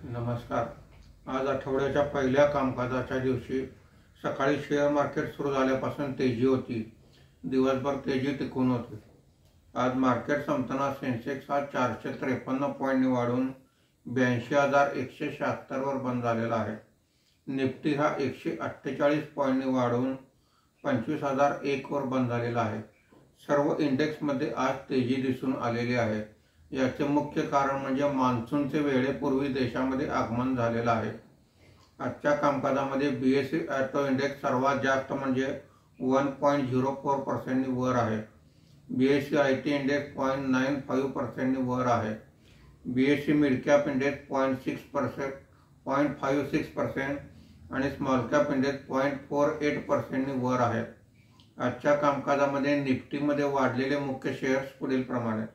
नमस्कार। आज आठवड्याच्या पहिल्या कामकाजाच्या दिवशी सकाळी शेअर मार्केट सुरू झाल्यापासून तेजी होती। दिवसभर तेजी टिकून होती। आज मार्केट संपताना सेन्सेक्स हा 453 पॉईंटनी वाढून 82,176 वर बंद झालेला आहे। निफ्टी हा 148 पॉईंटनी वाढून 25,001 वर बंद झालेला आहे। सर्व इंडेक्समध्ये आज तेजी दिसून आलेली आहे। याचे मुख्य कारण म्हणजे मान्सूनचे वेळेपूर्वी देशामध्ये आगमन झालेलं आहे। आजच्या कामकाजामध्ये BSE ऑटो इंडेक्स सर्वात जास्त म्हणजे 1.04% वर आहे। BSE IT इंडेक्स 0.95% वर आहे। BSE मिड कॅप इंडेक्स 0.56% आणि स्मॉल कॅप इंडेक्स 0.48% वर आहे। आजच्या कामकाजामध्ये निफ्टीमध्ये वाढलेले मुख्य शेअर्स पुढील प्रमाणे: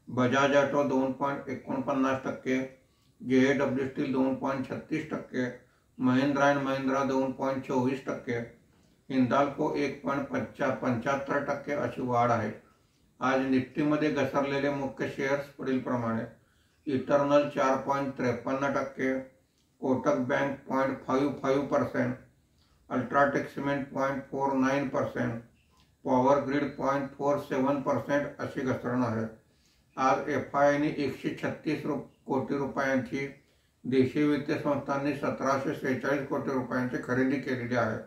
Bajaj auto 2.49%, JSW steel 2.36%, Mahindra and Mahindra 2.24%, Hindalco 1.75% अशी वाढ आहे। आज निफ्टीमध्ये घसरलेले मुख्य शेअर्स पुढील प्रमाणे: eternal 4.53%, Kotak bank 0.55%, UltraTech cement 0.49%, power grid 0.47% अशी घसरण आहे। आज FIIने 136 कोटी रुपयांची, देशी वित्तीय संस्थांनी 1746 कोटी रुपयांची खरेदी केलेली आहे।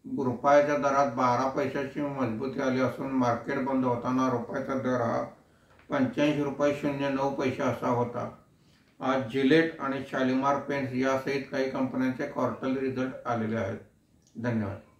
रुपयाच्या दरात 12 पैशाची मजबूती आली असून मार्केट बंद होताना रुपयाचा दर हा 85.09 रुपये असा होता। आज जिलेट आणि शालिमार पेंट्स यासहित काही कंपन्यांचे क्वार्टरली रिझल्ट आलेले आहेत। धन्यवाद।